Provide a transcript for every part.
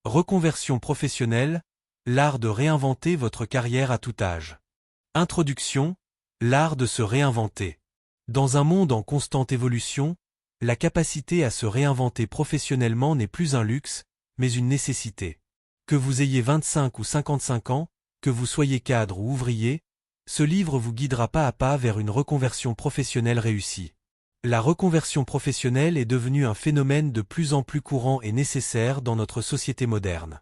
Reconversion professionnelle, l'art de réinventer votre carrière à tout âge. Introduction, l'art de se réinventer. Dans un monde en constante évolution, la capacité à se réinventer professionnellement n'est plus un luxe, mais une nécessité. Que vous ayez 25 ou 55 ans, que vous soyez cadre ou ouvrier, ce livre vous guidera pas à pas vers une reconversion professionnelle réussie. La reconversion professionnelle est devenue un phénomène de plus en plus courant et nécessaire dans notre société moderne.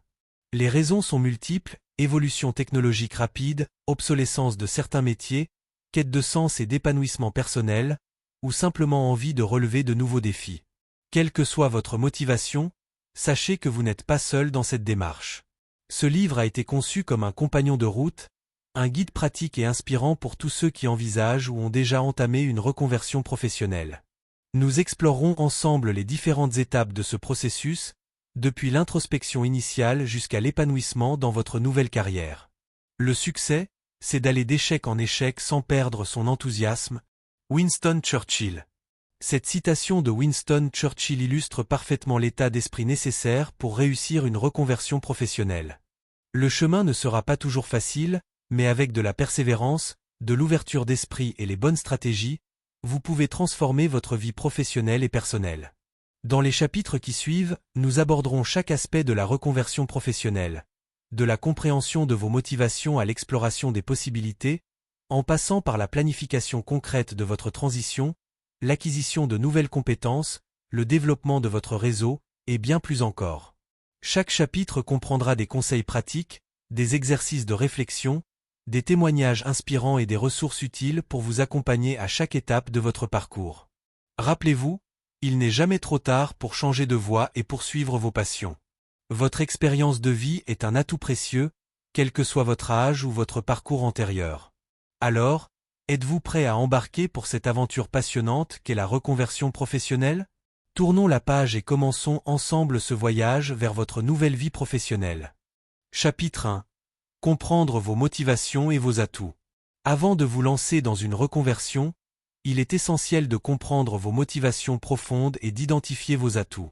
Les raisons sont multiples: évolution technologique rapide, obsolescence de certains métiers, quête de sens et d'épanouissement personnel, ou simplement envie de relever de nouveaux défis. Quelle que soit votre motivation, sachez que vous n'êtes pas seul dans cette démarche. Ce livre a été conçu comme un compagnon de route, un guide pratique et inspirant pour tous ceux qui envisagent ou ont déjà entamé une reconversion professionnelle. Nous explorerons ensemble les différentes étapes de ce processus, depuis l'introspection initiale jusqu'à l'épanouissement dans votre nouvelle carrière. Le succès, c'est d'aller d'échec en échec sans perdre son enthousiasme. Winston Churchill. Cette citation de Winston Churchill illustre parfaitement l'état d'esprit nécessaire pour réussir une reconversion professionnelle. Le chemin ne sera pas toujours facile, mais avec de la persévérance, de l'ouverture d'esprit et les bonnes stratégies, vous pouvez transformer votre vie professionnelle et personnelle. Dans les chapitres qui suivent, nous aborderons chaque aspect de la reconversion professionnelle, de la compréhension de vos motivations à l'exploration des possibilités, en passant par la planification concrète de votre transition, l'acquisition de nouvelles compétences, le développement de votre réseau, et bien plus encore. Chaque chapitre comprendra des conseils pratiques, des exercices de réflexion, des témoignages inspirants et des ressources utiles pour vous accompagner à chaque étape de votre parcours. Rappelez-vous, il n'est jamais trop tard pour changer de voie et poursuivre vos passions. Votre expérience de vie est un atout précieux, quel que soit votre âge ou votre parcours antérieur. Alors, êtes-vous prêt à embarquer pour cette aventure passionnante qu'est la reconversion professionnelle? Tournons la page et commençons ensemble ce voyage vers votre nouvelle vie professionnelle. Chapitre 1. Comprendre vos motivations et vos atouts. Avant de vous lancer dans une reconversion, il est essentiel de comprendre vos motivations profondes et d'identifier vos atouts.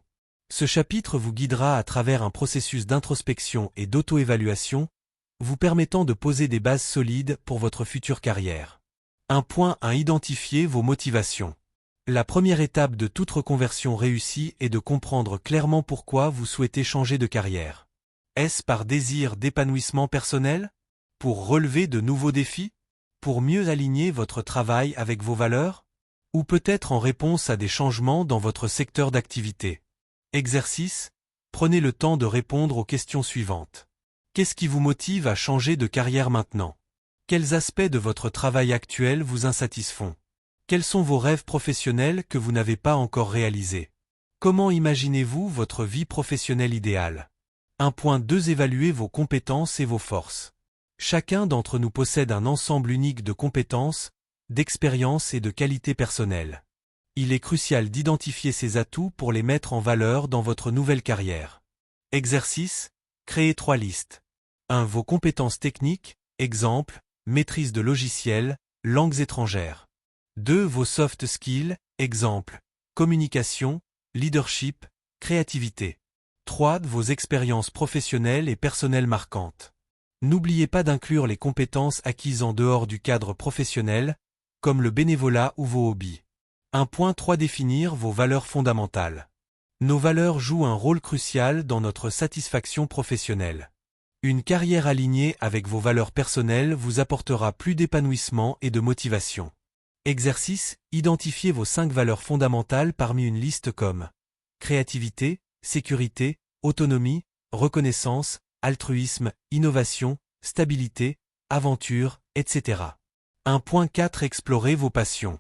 Ce chapitre vous guidera à travers un processus d'introspection et d'auto-évaluation, vous permettant de poser des bases solides pour votre future carrière. 1. Identifier vos motivations. La première étape de toute reconversion réussie est de comprendre clairement pourquoi vous souhaitez changer de carrière. Est-ce par désir d'épanouissement personnel? Pour relever de nouveaux défis? Pour mieux aligner votre travail avec vos valeurs? Ou peut-être en réponse à des changements dans votre secteur d'activité? Exercice, prenez le temps de répondre aux questions suivantes. Qu'est-ce qui vous motive à changer de carrière maintenant? Quels aspects de votre travail actuel vous insatisfont? Quels sont vos rêves professionnels que vous n'avez pas encore réalisés? Comment imaginez-vous votre vie professionnelle idéale? 1.2 Évaluez vos compétences et vos forces. Chacun d'entre nous possède un ensemble unique de compétences, d'expériences et de qualités personnelles. Il est crucial d'identifier ces atouts pour les mettre en valeur dans votre nouvelle carrière. Exercice, créez 3 listes. 1. Vos compétences techniques, exemple, maîtrise de logiciels, langues étrangères. 2. Vos soft skills, exemple, communication, leadership, créativité. 3. Vos expériences professionnelles et personnelles marquantes. N'oubliez pas d'inclure les compétences acquises en dehors du cadre professionnel, comme le bénévolat ou vos hobbies. 1.3 Définir vos valeurs fondamentales. Nos valeurs jouent un rôle crucial dans notre satisfaction professionnelle. Une carrière alignée avec vos valeurs personnelles vous apportera plus d'épanouissement et de motivation. Exercice, identifiez vos 5 valeurs fondamentales parmi une liste comme créativité, sécurité, autonomie, reconnaissance, altruisme, innovation, stabilité, aventure, etc. 1.4 Explorez vos passions.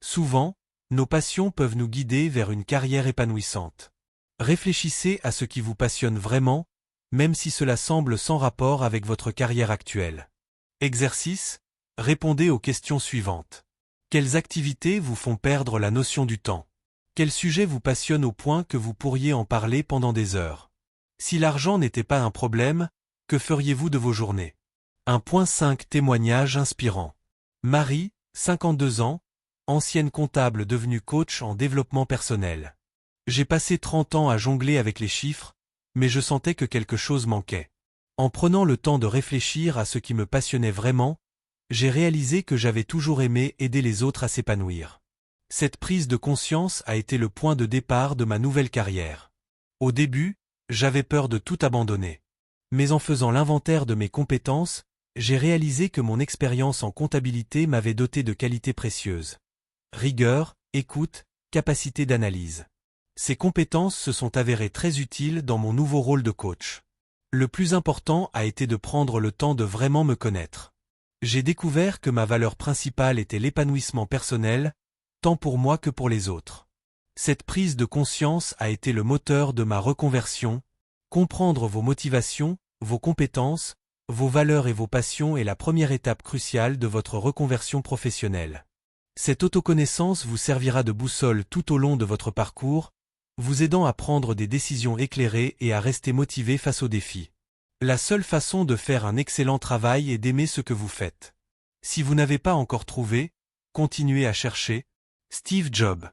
Souvent, nos passions peuvent nous guider vers une carrière épanouissante. Réfléchissez à ce qui vous passionne vraiment, même si cela semble sans rapport avec votre carrière actuelle. Exercice, répondez aux questions suivantes. Quelles activités vous font perdre la notion du temps? Quel sujet vous passionne au point que vous pourriez en parler pendant des heures? Si l'argent n'était pas un problème, que feriez-vous de vos journées? 1.5 Témoignage inspirant. Marie, 52 ans, ancienne comptable devenue coach en développement personnel. J'ai passé 30 ans à jongler avec les chiffres, mais je sentais que quelque chose manquait. En prenant le temps de réfléchir à ce qui me passionnait vraiment, j'ai réalisé que j'avais toujours aimé aider les autres à s'épanouir. Cette prise de conscience a été le point de départ de ma nouvelle carrière. Au début, j'avais peur de tout abandonner. Mais en faisant l'inventaire de mes compétences, j'ai réalisé que mon expérience en comptabilité m'avait doté de qualités précieuses. Rigueur, écoute, capacité d'analyse. Ces compétences se sont avérées très utiles dans mon nouveau rôle de coach. Le plus important a été de prendre le temps de vraiment me connaître. J'ai découvert que ma valeur principale était l'épanouissement personnel, tant pour moi que pour les autres. Cette prise de conscience a été le moteur de ma reconversion. Comprendre vos motivations, vos compétences, vos valeurs et vos passions est la première étape cruciale de votre reconversion professionnelle. Cette autoconnaissance vous servira de boussole tout au long de votre parcours, vous aidant à prendre des décisions éclairées et à rester motivé face aux défis. La seule façon de faire un excellent travail est d'aimer ce que vous faites. Si vous n'avez pas encore trouvé, continuez à chercher. Steve Jobs.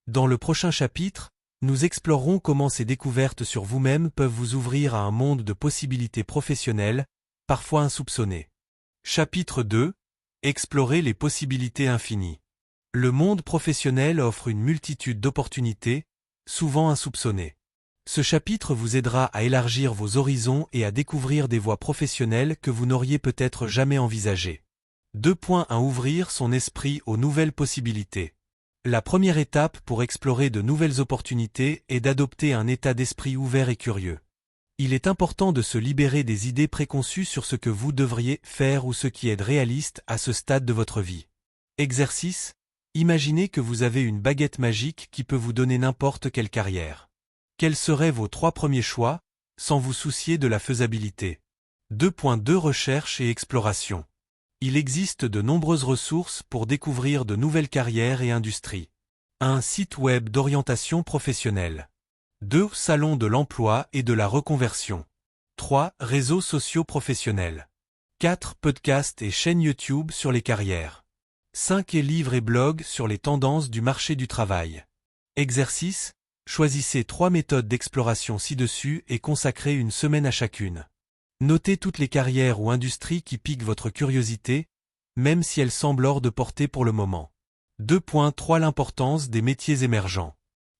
Dans le prochain chapitre, nous explorerons comment ces découvertes sur vous-même peuvent vous ouvrir à un monde de possibilités professionnelles, parfois insoupçonnées. Chapitre 2. Explorer les possibilités infinies. Le monde professionnel offre une multitude d'opportunités, souvent insoupçonnées. Ce chapitre vous aidera à élargir vos horizons et à découvrir des voies professionnelles que vous n'auriez peut-être jamais envisagées. 2.1 Ouvrir son esprit aux nouvelles possibilités. La première étape pour explorer de nouvelles opportunités est d'adopter un état d'esprit ouvert et curieux. Il est important de se libérer des idées préconçues sur ce que vous devriez faire ou ce qui est réaliste à ce stade de votre vie. Exercice. Imaginez que vous avez une baguette magique qui peut vous donner n'importe quelle carrière. Quels seraient vos 3 premiers choix, sans vous soucier de la faisabilité? 2.2 Recherche et exploration. Il existe de nombreuses ressources pour découvrir de nouvelles carrières et industries. 1 Site web d'orientation professionnelle. 2 Salon de l'emploi et de la reconversion. 3 Réseaux sociaux professionnels. 4 Podcasts et chaînes YouTube sur les carrières. 5 Livres et blogs sur les tendances du marché du travail. Exercice. Choisissez 3 méthodes d'exploration ci-dessus et consacrez une semaine à chacune. Notez toutes les carrières ou industries qui piquent votre curiosité, même si elles semblent hors de portée pour le moment. 2.3 L'importance des métiers émergents.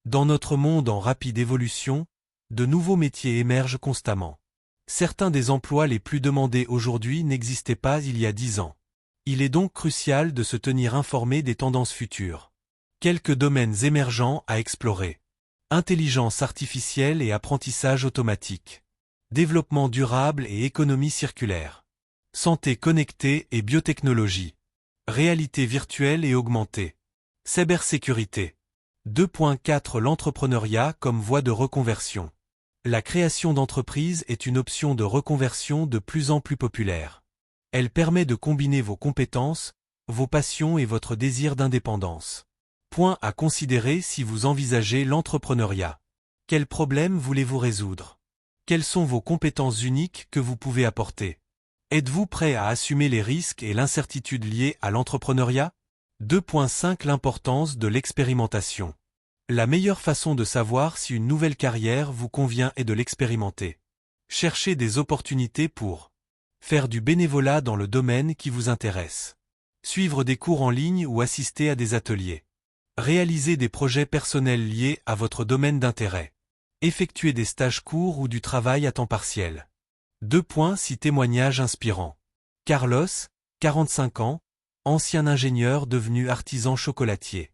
Dans notre monde en rapide évolution, de nouveaux métiers émergent constamment. Certains des emplois les plus demandés aujourd'hui n'existaient pas il y a 10 ans. Il est donc crucial de se tenir informé des tendances futures. Quelques domaines émergents à explorer. Intelligence artificielle et apprentissage automatique. Développement durable et économie circulaire. Santé connectée et biotechnologie. Réalité virtuelle et augmentée. Cybersécurité. 2.4 L'entrepreneuriat comme voie de reconversion. La création d'entreprises est une option de reconversion de plus en plus populaire. Elle permet de combiner vos compétences, vos passions et votre désir d'indépendance. Point à considérer si vous envisagez l'entrepreneuriat. Quels problèmes voulez-vous résoudre? Quelles sont vos compétences uniques que vous pouvez apporter? Êtes-vous prêt à assumer les risques et l'incertitude liés à l'entrepreneuriat? 2.5 L'importance de l'expérimentation. La meilleure façon de savoir si une nouvelle carrière vous convient est de l'expérimenter. Cherchez des opportunités pour faire du bénévolat dans le domaine qui vous intéresse. Suivre des cours en ligne ou assister à des ateliers. Réaliser des projets personnels liés à votre domaine d'intérêt. Effectuer des stages courts ou du travail à temps partiel. 2.6 Témoignages inspirants. Carlos, 45 ans, ancien ingénieur devenu artisan chocolatier.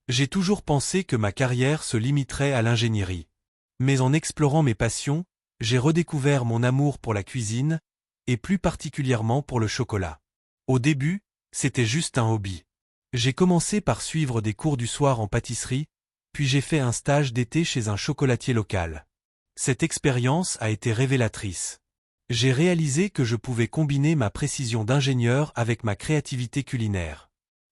J'ai toujours pensé que ma carrière se limiterait à l'ingénierie. Mais en explorant mes passions, j'ai redécouvert mon amour pour la cuisine, et plus particulièrement pour le chocolat. Au début, c'était juste un hobby. J'ai commencé par suivre des cours du soir en pâtisserie, puis j'ai fait un stage d'été chez un chocolatier local. Cette expérience a été révélatrice. J'ai réalisé que je pouvais combiner ma précision d'ingénieur avec ma créativité culinaire.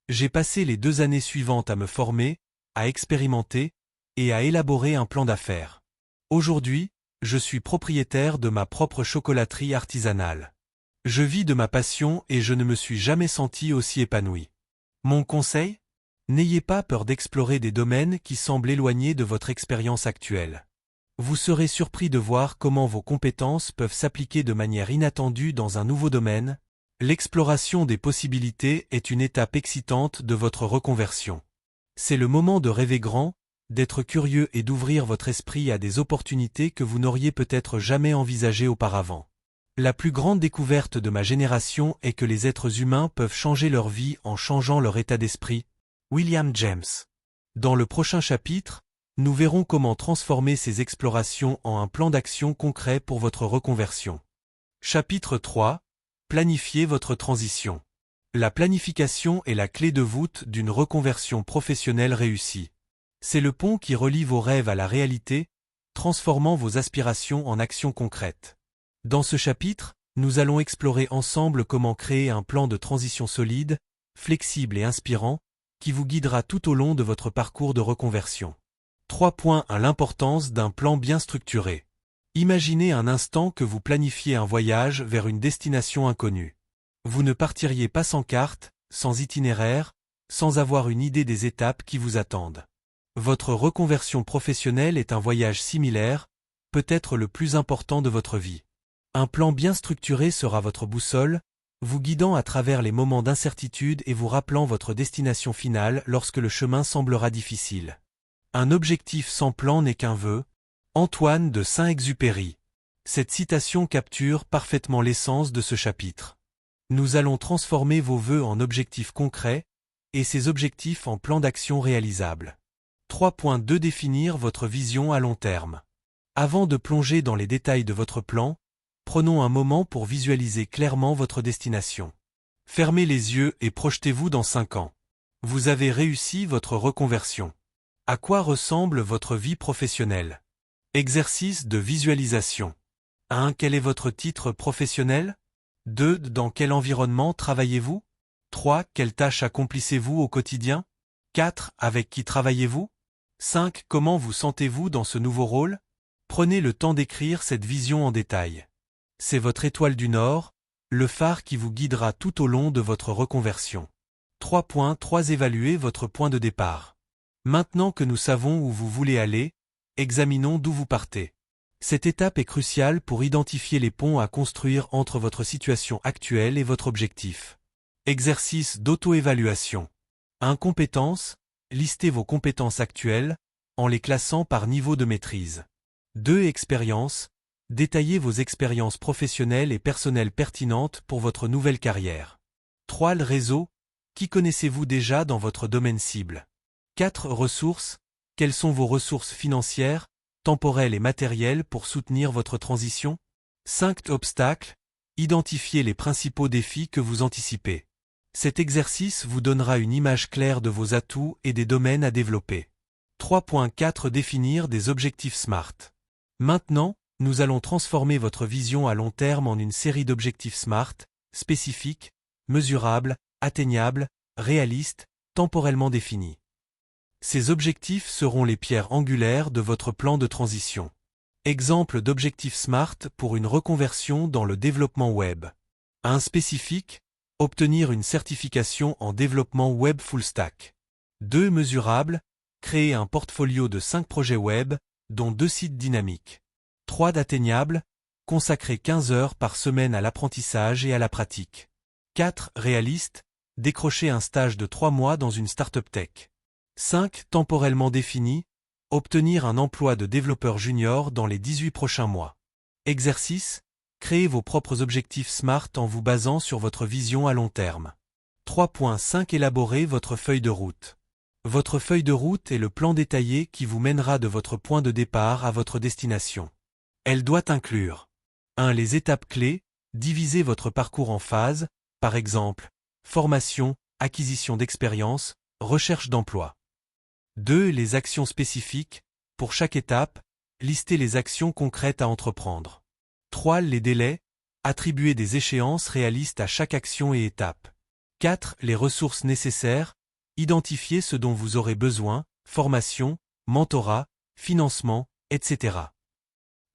J'ai passé les 2 années suivantes à me former, à expérimenter et à élaborer un plan d'affaires. Aujourd'hui, je suis propriétaire de ma propre chocolaterie artisanale. Je vis de ma passion et je ne me suis jamais senti aussi épanoui. Mon conseil? N'ayez pas peur d'explorer des domaines qui semblent éloignés de votre expérience actuelle. Vous serez surpris de voir comment vos compétences peuvent s'appliquer de manière inattendue dans un nouveau domaine. L'exploration des possibilités est une étape excitante de votre reconversion. C'est le moment de rêver grand, d'être curieux et d'ouvrir votre esprit à des opportunités que vous n'auriez peut-être jamais envisagées auparavant. La plus grande découverte de ma génération est que les êtres humains peuvent changer leur vie en changeant leur état d'esprit. William James. Dans le prochain chapitre, nous verrons comment transformer ces explorations en un plan d'action concret pour votre reconversion. Chapitre 3. Planifiez votre transition. La planification est la clé de voûte d'une reconversion professionnelle réussie. C'est le pont qui relie vos rêves à la réalité, transformant vos aspirations en actions concrètes. Dans ce chapitre, nous allons explorer ensemble comment créer un plan de transition solide, flexible et inspirant, qui vous guidera tout au long de votre parcours de reconversion. 3.1 L'importance d'un plan bien structuré. Imaginez un instant que vous planifiez un voyage vers une destination inconnue. Vous ne partiriez pas sans carte, sans itinéraire, sans avoir une idée des étapes qui vous attendent. Votre reconversion professionnelle est un voyage similaire, peut-être le plus important de votre vie. Un plan bien structuré sera votre boussole, vous guidant à travers les moments d'incertitude et vous rappelant votre destination finale lorsque le chemin semblera difficile. Un objectif sans plan n'est qu'un vœu. Antoine de Saint-Exupéry. Cette citation capture parfaitement l'essence de ce chapitre. Nous allons transformer vos vœux en objectifs concrets, et ces objectifs en plans d'action réalisables. 3.2 Définir votre vision à long terme. Avant de plonger dans les détails de votre plan, prenons un moment pour visualiser clairement votre destination. Fermez les yeux et projetez-vous dans 5 ans. Vous avez réussi votre reconversion. À quoi ressemble votre vie professionnelle? Exercice de visualisation. 1. Quel est votre titre professionnel? 2. Dans quel environnement travaillez-vous? 3. Quelles tâches accomplissez-vous au quotidien? 4. Avec qui travaillez-vous? 5. Comment vous sentez-vous dans ce nouveau rôle? Prenez le temps d'écrire cette vision en détail. C'est votre étoile du Nord, le phare qui vous guidera tout au long de votre reconversion. 3.3 Évaluez votre point de départ. Maintenant que nous savons où vous voulez aller, examinons d'où vous partez. Cette étape est cruciale pour identifier les ponts à construire entre votre situation actuelle et votre objectif. Exercice d'auto-évaluation. 1. Compétences. Listez vos compétences actuelles, en les classant par niveau de maîtrise. 2. Expérience. Détaillez vos expériences professionnelles et personnelles pertinentes pour votre nouvelle carrière. 3. Le réseau. Qui connaissez-vous déjà dans votre domaine cible? 4. Ressources. Quelles sont vos ressources financières, temporelles et matérielles pour soutenir votre transition? 5. Obstacles. Identifiez les principaux défis que vous anticipez. Cet exercice vous donnera une image claire de vos atouts et des domaines à développer. 3.4 Définir des objectifs SMART. Maintenant, nous allons transformer votre vision à long terme en une série d'objectifs SMART, spécifiques, mesurables, atteignables, réalistes, temporellement définis. Ces objectifs seront les pierres angulaires de votre plan de transition. Exemple d'objectif SMART pour une reconversion dans le développement web. 1. Spécifique, obtenir une certification en développement web full stack. 2. Mesurable, créer un portfolio de 5 projets web, dont 2 sites dynamiques. 3. D'atteignable, consacrer 15 heures par semaine à l'apprentissage et à la pratique. 4. Réaliste, décrocher un stage de 3 mois dans une startup tech. 5. Temporellement défini, obtenir un emploi de développeur junior dans les 18 prochains mois. Exercice, créez vos propres objectifs SMART en vous basant sur votre vision à long terme. 3.5 Élaborez votre feuille de route. Votre feuille de route est le plan détaillé qui vous mènera de votre point de départ à votre destination. Elle doit inclure 1. Les étapes clés, divisez votre parcours en phases, par exemple, formation, acquisition d'expérience, recherche d'emploi. 2. Les actions spécifiques, pour chaque étape, listez les actions concrètes à entreprendre. 3. Les délais, attribuez des échéances réalistes à chaque action et étape. 4. Les ressources nécessaires, identifiez ce dont vous aurez besoin, formation, mentorat, financement, etc.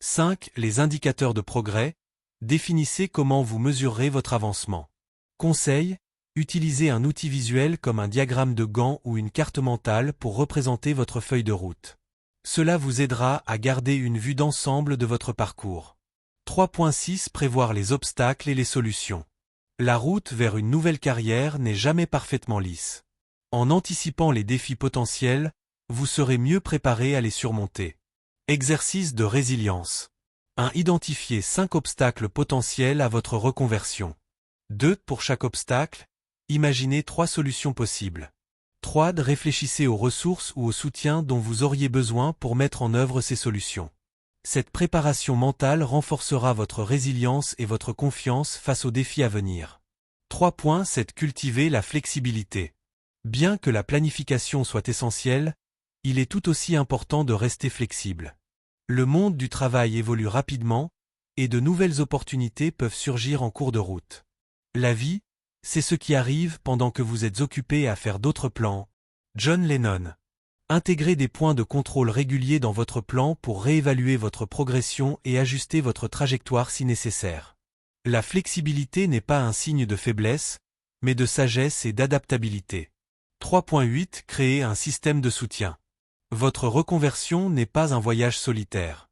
5. Les indicateurs de progrès, définissez comment vous mesurerez votre avancement. Conseil, utilisez un outil visuel comme un diagramme de Gantt ou une carte mentale pour représenter votre feuille de route. Cela vous aidera à garder une vue d'ensemble de votre parcours. 3.6 Prévoir les obstacles et les solutions. La route vers une nouvelle carrière n'est jamais parfaitement lisse. En anticipant les défis potentiels, vous serez mieux préparé à les surmonter. Exercice de résilience. 1. Identifiez 5 obstacles potentiels à votre reconversion. 2. Pour chaque obstacle, imaginez 3 solutions possibles. 3. Réfléchissez aux ressources ou au soutien dont vous auriez besoin pour mettre en œuvre ces solutions. Cette préparation mentale renforcera votre résilience et votre confiance face aux défis à venir. 3.7 Cultiver la flexibilité. Bien que la planification soit essentielle, il est tout aussi important de rester flexible. Le monde du travail évolue rapidement, et de nouvelles opportunités peuvent surgir en cours de route. La vie, c'est ce qui arrive pendant que vous êtes occupé à faire d'autres plans. John Lennon. Intégrez des points de contrôle réguliers dans votre plan pour réévaluer votre progression et ajuster votre trajectoire si nécessaire. La flexibilité n'est pas un signe de faiblesse, mais de sagesse et d'adaptabilité. 3.8 Créer un système de soutien. Votre reconversion n'est pas un voyage solitaire.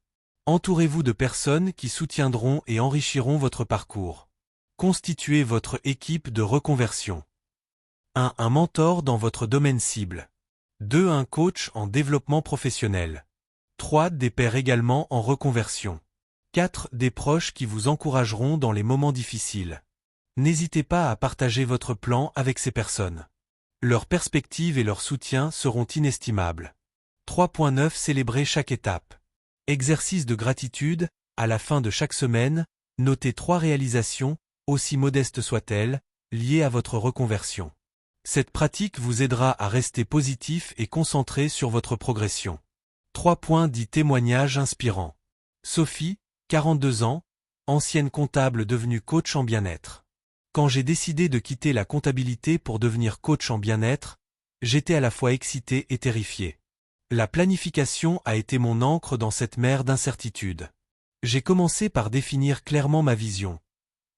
Entourez-vous de personnes qui soutiendront et enrichiront votre parcours. Constituez votre équipe de reconversion. 1. Un mentor dans votre domaine cible. 2. Un coach en développement professionnel. 3. Des pairs également en reconversion. 4. Des proches qui vous encourageront dans les moments difficiles. N'hésitez pas à partager votre plan avec ces personnes. Leurs perspectives et leur soutien seront inestimables. 3.9 Célébrez chaque étape. Exercice de gratitude, à la fin de chaque semaine, notez 3 réalisations, aussi modestes soient-elles, liées à votre reconversion. Cette pratique vous aidera à rester positif et concentré sur votre progression. 3.10 Témoignages inspirants. Sophie, 42 ans, ancienne comptable devenue coach en bien-être. Quand j'ai décidé de quitter la comptabilité pour devenir coach en bien-être, j'étais à la fois excité et terrifié. La planification a été mon ancre dans cette mer d'incertitude. J'ai commencé par définir clairement ma vision.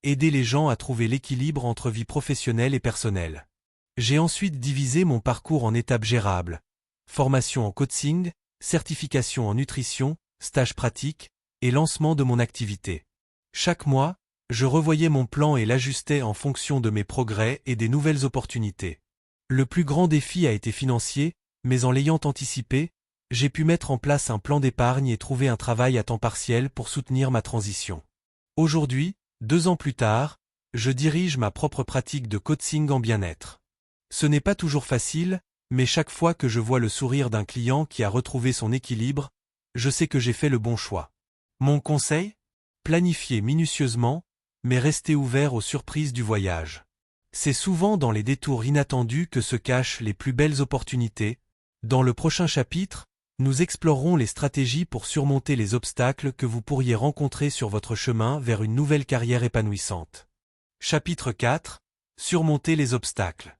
Aider les gens à trouver l'équilibre entre vie professionnelle et personnelle. J'ai ensuite divisé mon parcours en étapes gérables. Formation en coaching, certification en nutrition, stage pratique, et lancement de mon activité. Chaque mois, je revoyais mon plan et l'ajustais en fonction de mes progrès et des nouvelles opportunités. Le plus grand défi a été financier, mais en l'ayant anticipé, j'ai pu mettre en place un plan d'épargne et trouver un travail à temps partiel pour soutenir ma transition. Aujourd'hui, 2 ans plus tard, je dirige ma propre pratique de coaching en bien-être. Ce n'est pas toujours facile, mais chaque fois que je vois le sourire d'un client qui a retrouvé son équilibre, je sais que j'ai fait le bon choix. Mon conseil ? Planifiez minutieusement, mais restez ouvert aux surprises du voyage. C'est souvent dans les détours inattendus que se cachent les plus belles opportunités. Dans le prochain chapitre, nous explorerons les stratégies pour surmonter les obstacles que vous pourriez rencontrer sur votre chemin vers une nouvelle carrière épanouissante. Chapitre 4 Surmonter les obstacles.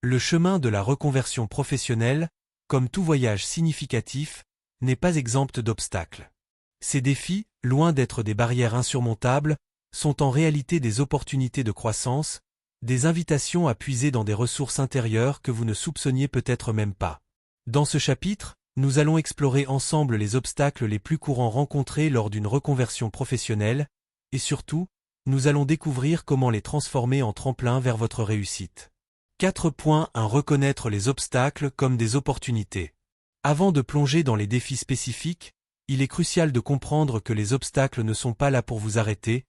Le chemin de la reconversion professionnelle, comme tout voyage significatif, n'est pas exempt d'obstacles. Ces défis, loin d'être des barrières insurmontables, sont en réalité des opportunités de croissance, des invitations à puiser dans des ressources intérieures que vous ne soupçonniez peut-être même pas. Dans ce chapitre, nous allons explorer ensemble les obstacles les plus courants rencontrés lors d'une reconversion professionnelle, et surtout, nous allons découvrir comment les transformer en tremplin vers votre réussite. 4.1 Reconnaître les obstacles comme des opportunités. Avant de plonger dans les défis spécifiques, il est crucial de comprendre que les obstacles ne sont pas là pour vous arrêter,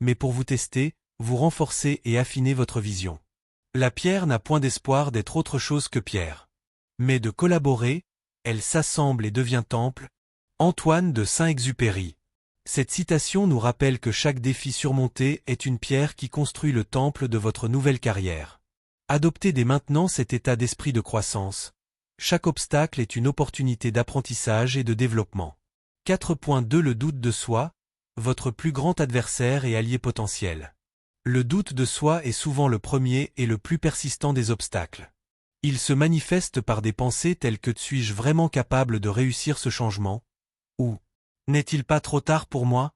mais pour vous tester, vous renforcer et affiner votre vision. La pierre n'a point d'espoir d'être autre chose que pierre. Mais de collaborer, elle s'assemble et devient temple. Antoine de Saint-Exupéry. Cette citation nous rappelle que chaque défi surmonté est une pierre qui construit le temple de votre nouvelle carrière. Adoptez dès maintenant cet état d'esprit de croissance. Chaque obstacle est une opportunité d'apprentissage et de développement. 4.2 Le doute de soi, votre plus grand adversaire et allié potentiel. Le doute de soi est souvent le premier et le plus persistant des obstacles. Il se manifeste par des pensées telles que « suis-je vraiment capable de réussir ce changement ?» ou « n'est-il pas trop tard pour moi ?»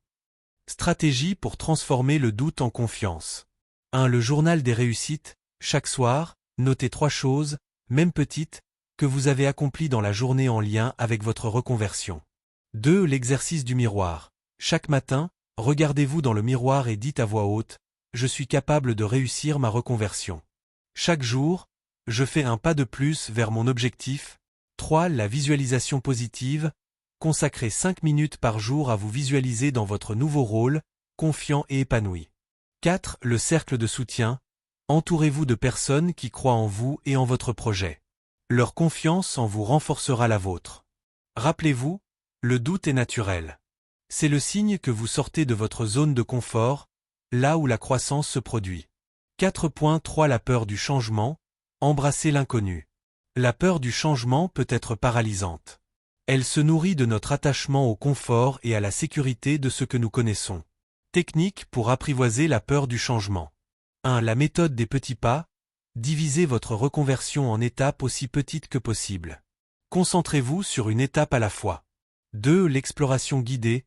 Stratégie pour transformer le doute en confiance. 1. Le journal des réussites. Chaque soir, notez 3 choses, même petites, que vous avez accompli dans la journée en lien avec votre reconversion. 2. L'exercice du miroir. Chaque matin, regardez-vous dans le miroir et dites à voix haute « Je suis capable de réussir ma reconversion ». Chaque jour, je fais un pas de plus vers mon objectif. 3. La visualisation positive. Consacrez 5 minutes par jour à vous visualiser dans votre nouveau rôle, confiant et épanoui. 4. Le cercle de soutien. Entourez-vous de personnes qui croient en vous et en votre projet. Leur confiance en vous renforcera la vôtre. Rappelez-vous, le doute est naturel. C'est le signe que vous sortez de votre zone de confort, là où la croissance se produit. 4.3 La peur du changement. Embrassez l'inconnu. La peur du changement peut être paralysante. Elle se nourrit de notre attachement au confort et à la sécurité de ce que nous connaissons. Technique pour apprivoiser la peur du changement. 1. La méthode des petits pas. Divisez votre reconversion en étapes aussi petites que possible. Concentrez-vous sur une étape à la fois. 2. L'exploration guidée.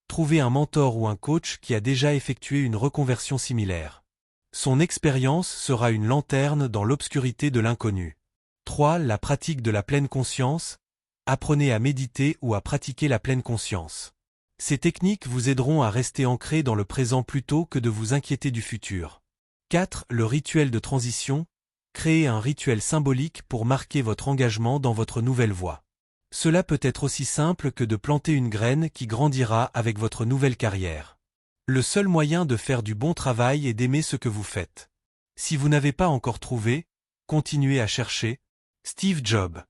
Trouvez un mentor ou un coach qui a déjà effectué une reconversion similaire. Son expérience sera une lanterne dans l'obscurité de l'inconnu. 3. La pratique de la pleine conscience. Apprenez à méditer ou à pratiquer la pleine conscience. Ces techniques vous aideront à rester ancré dans le présent plutôt que de vous inquiéter du futur. 4. Le rituel de transition. Créez un rituel symbolique pour marquer votre engagement dans votre nouvelle voie. Cela peut être aussi simple que de planter une graine qui grandira avec votre nouvelle carrière. Le seul moyen de faire du bon travail est d'aimer ce que vous faites. Si vous n'avez pas encore trouvé, continuez à chercher. Steve Jobs.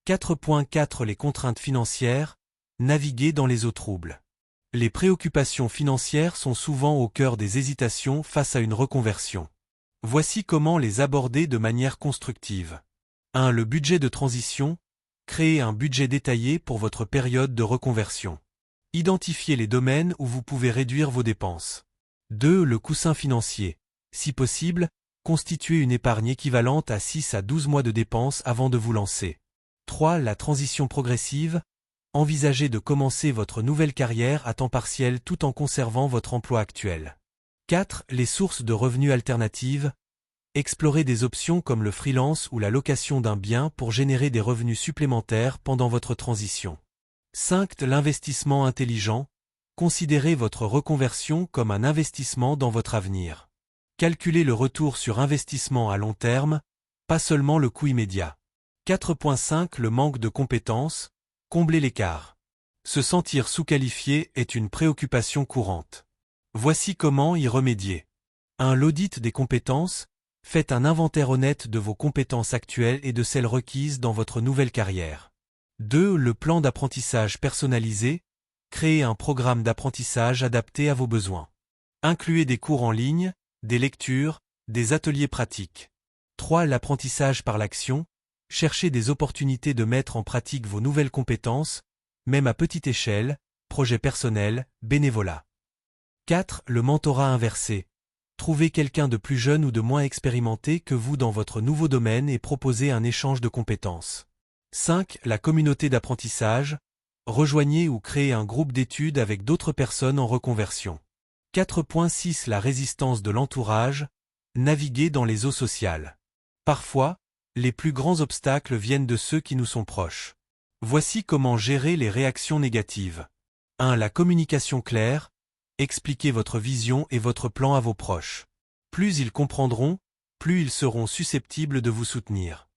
4.4 Les contraintes financières. Naviguer dans les eaux troubles. Les préoccupations financières sont souvent au cœur des hésitations face à une reconversion. Voici comment les aborder de manière constructive. 1. Le budget de transition. Créez un budget détaillé pour votre période de reconversion. Identifiez les domaines où vous pouvez réduire vos dépenses. 2. Le coussin financier. Si possible, constituez une épargne équivalente à 6 à 12 mois de dépenses avant de vous lancer. 3. La transition progressive. Envisagez de commencer votre nouvelle carrière à temps partiel tout en conservant votre emploi actuel. 4. Les sources de revenus alternatives. Explorez des options comme le freelance ou la location d'un bien pour générer des revenus supplémentaires pendant votre transition. 5. L'investissement intelligent. Considérez votre reconversion comme un investissement dans votre avenir. Calculez le retour sur investissement à long terme, pas seulement le coût immédiat. 4.5 Le manque de compétences. Comblez l'écart. Se sentir sous-qualifié est une préoccupation courante. Voici comment y remédier. 1. L'audit des compétences. Faites un inventaire honnête de vos compétences actuelles et de celles requises dans votre nouvelle carrière. 2. Le plan d'apprentissage personnalisé. Créez un programme d'apprentissage adapté à vos besoins. Incluez des cours en ligne, des lectures, des ateliers pratiques. 3. L'apprentissage par l'action. Cherchez des opportunités de mettre en pratique vos nouvelles compétences, même à petite échelle, projets personnels, bénévolat. 4. Le mentorat inversé. Trouvez quelqu'un de plus jeune ou de moins expérimenté que vous dans votre nouveau domaine et proposez un échange de compétences. 5. La communauté d'apprentissage. Rejoignez ou créez un groupe d'études avec d'autres personnes en reconversion. 4.6 La résistance de l'entourage. Naviguer dans les eaux sociales. Parfois, les plus grands obstacles viennent de ceux qui nous sont proches. Voici comment gérer les réactions négatives. 1. La communication claire. Expliquez votre vision et votre plan à vos proches. Plus ils comprendront, plus ils seront susceptibles de vous soutenir.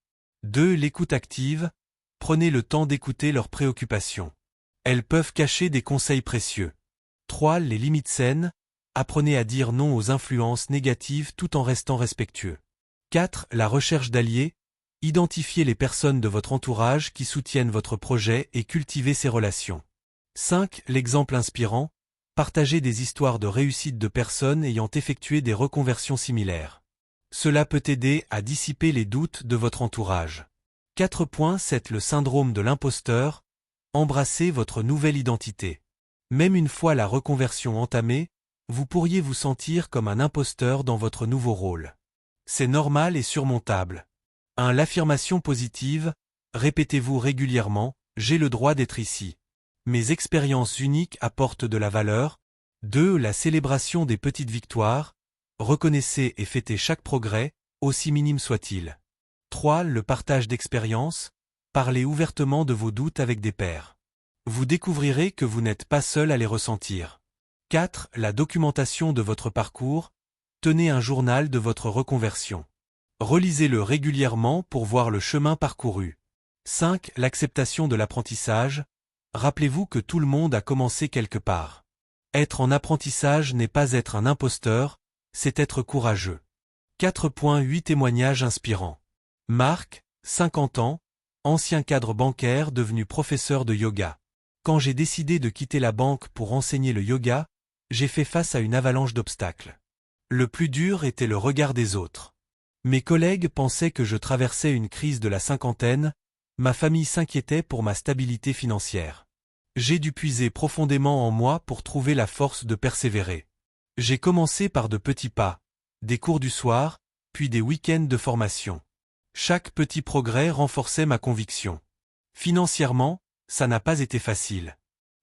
2. L'écoute active. Prenez le temps d'écouter leurs préoccupations. Elles peuvent cacher des conseils précieux. 3. Les limites saines. Apprenez à dire non aux influences négatives tout en restant respectueux. 4. La recherche d'alliés. Identifiez les personnes de votre entourage qui soutiennent votre projet et cultivez ces relations. 5. L'exemple inspirant. Partagez des histoires de réussite de personnes ayant effectué des reconversions similaires. Cela peut aider à dissiper les doutes de votre entourage. 4.7 Le syndrome de l'imposteur. Embrassez votre nouvelle identité. Même une fois la reconversion entamée, vous pourriez vous sentir comme un imposteur dans votre nouveau rôle. C'est normal et surmontable. 1. L'affirmation positive. Répétez-vous régulièrement « J'ai le droit d'être ici ». Mes expériences uniques apportent de la valeur. 2. La célébration des petites victoires. Reconnaissez et fêtez chaque progrès, aussi minime soit-il. 3. Le partage d'expériences. parlez ouvertement de vos doutes avec des pairs. Vous découvrirez que vous n'êtes pas seul à les ressentir. 4. La documentation de votre parcours. Tenez un journal de votre reconversion. Relisez-le régulièrement pour voir le chemin parcouru. 5. L'acceptation de l'apprentissage. Rappelez-vous que tout le monde a commencé quelque part. Être en apprentissage n'est pas être un imposteur, c'est être courageux. 4.8 Témoignages inspirants. Marc, 50 ans, ancien cadre bancaire devenu professeur de yoga. Quand j'ai décidé de quitter la banque pour enseigner le yoga, j'ai fait face à une avalanche d'obstacles. Le plus dur était le regard des autres. Mes collègues pensaient que je traversais une crise de la cinquantaine, ma famille s'inquiétait pour ma stabilité financière. J'ai dû puiser profondément en moi pour trouver la force de persévérer. J'ai commencé par de petits pas, des cours du soir, puis des week-ends de formation. Chaque petit progrès renforçait ma conviction. Financièrement, ça n'a pas été facile.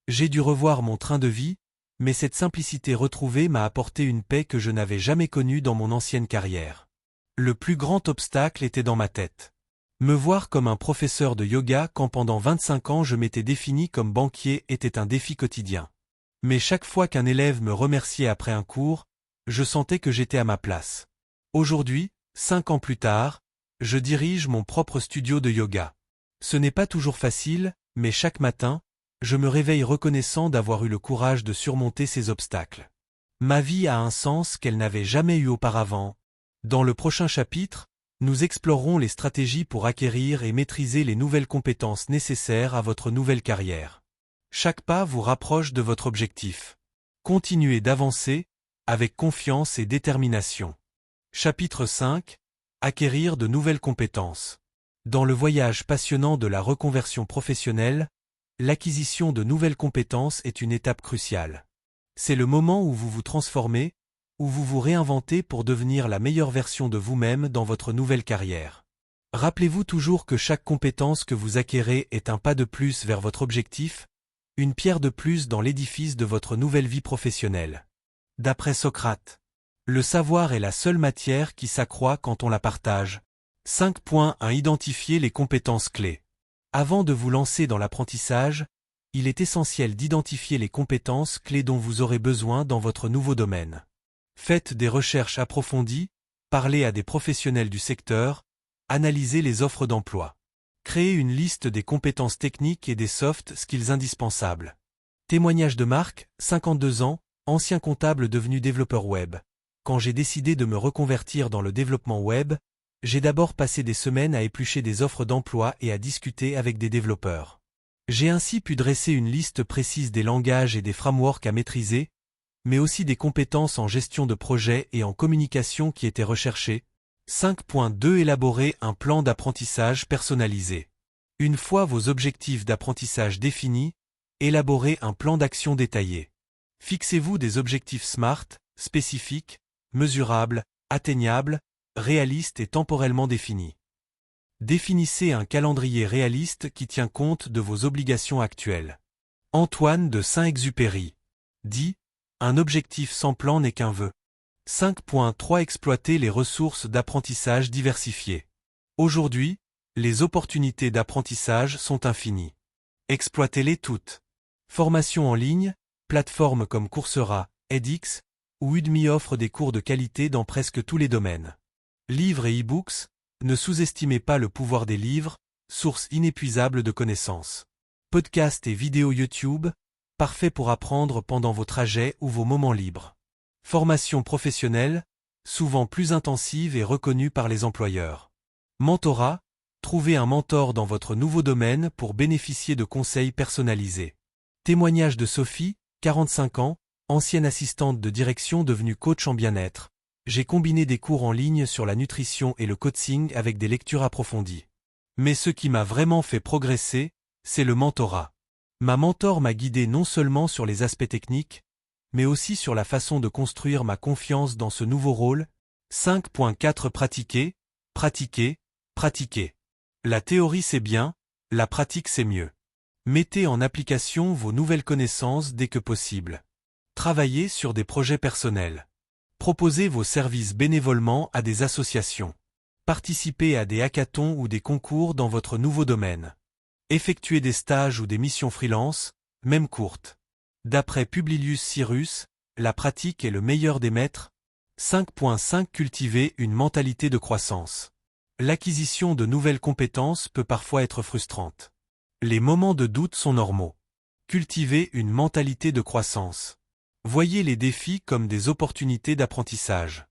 J'ai dû revoir mon train de vie, mais cette simplicité retrouvée m'a apporté une paix que je n'avais jamais connue dans mon ancienne carrière. Le plus grand obstacle était dans ma tête. Me voir comme un professeur de yoga quand pendant 25 ans je m'étais défini comme banquier était un défi quotidien. Mais chaque fois qu'un élève me remerciait après un cours, je sentais que j'étais à ma place. Aujourd'hui, 5 ans plus tard, je dirige mon propre studio de yoga. Ce n'est pas toujours facile, mais chaque matin, je me réveille reconnaissant d'avoir eu le courage de surmonter ces obstacles. Ma vie a un sens qu'elle n'avait jamais eu auparavant. Dans le prochain chapitre, nous explorerons les stratégies pour acquérir et maîtriser les nouvelles compétences nécessaires à votre nouvelle carrière. Chaque pas vous rapproche de votre objectif. Continuez d'avancer, avec confiance et détermination. Chapitre 5. Acquérir de nouvelles compétences. Dans le voyage passionnant de la reconversion professionnelle, l'acquisition de nouvelles compétences est une étape cruciale. C'est le moment où vous vous transformez, où vous vous réinventez pour devenir la meilleure version de vous-même dans votre nouvelle carrière. Rappelez-vous toujours que chaque compétence que vous acquérez est un pas de plus vers votre objectif, une pierre de plus dans l'édifice de votre nouvelle vie professionnelle. D'après Socrate, le savoir est la seule matière qui s'accroît quand on la partage. 5.1 Identifier les compétences clés. Avant de vous lancer dans l'apprentissage, il est essentiel d'identifier les compétences clés dont vous aurez besoin dans votre nouveau domaine. Faites des recherches approfondies, parlez à des professionnels du secteur, analysez les offres d'emploi. Créez une liste des compétences techniques et des soft skills indispensables. Témoignage de Marc, 52 ans, ancien comptable devenu développeur web. Quand j'ai décidé de me reconvertir dans le développement web, j'ai d'abord passé des semaines à éplucher des offres d'emploi et à discuter avec des développeurs. J'ai ainsi pu dresser une liste précise des langages et des frameworks à maîtriser, mais aussi des compétences en gestion de projet et en communication qui étaient recherchées. 5.2 Élaborer un plan d'apprentissage personnalisé. Une fois vos objectifs d'apprentissage définis, élaborez un plan d'action détaillé. Fixez-vous des objectifs SMART, spécifiques, mesurables, atteignables, réalistes et temporellement définis. Définissez un calendrier réaliste qui tient compte de vos obligations actuelles. Antoine de Saint-Exupéry dit « Un objectif sans plan n'est qu'un vœu ». 5.3 Exploiter les ressources d'apprentissage diversifiées. Aujourd'hui, les opportunités d'apprentissage sont infinies. Exploitez-les toutes. Formations en ligne, plateformes comme Coursera, edX ou Udemy offrent des cours de qualité dans presque tous les domaines. Livres et e-books, ne sous-estimez pas le pouvoir des livres, source inépuisable de connaissances. Podcasts et vidéos YouTube, parfaits pour apprendre pendant vos trajets ou vos moments libres. Formation professionnelle, souvent plus intensive et reconnue par les employeurs. Mentorat, trouvez un mentor dans votre nouveau domaine pour bénéficier de conseils personnalisés. Témoignage de Sophie, 45 ans, ancienne assistante de direction devenue coach en bien-être. J'ai combiné des cours en ligne sur la nutrition et le coaching avec des lectures approfondies. Mais ce qui m'a vraiment fait progresser, c'est le mentorat. Ma mentor m'a guidé non seulement sur les aspects techniques, mais aussi sur la façon de construire ma confiance dans ce nouveau rôle. 5.4 Pratiquer, pratiquer, pratiquer. La théorie c'est bien, la pratique c'est mieux. Mettez en application vos nouvelles connaissances dès que possible. Travaillez sur des projets personnels. Proposez vos services bénévolement à des associations. Participez à des hackathons ou des concours dans votre nouveau domaine. Effectuez des stages ou des missions freelance, même courtes. D'après Publilius Cyrus, la pratique est le meilleur des maîtres. 5.5 Cultiver une mentalité de croissance. L'acquisition de nouvelles compétences peut parfois être frustrante. Les moments de doute sont normaux. Cultivez une mentalité de croissance. Voyez les défis comme des opportunités d'apprentissage.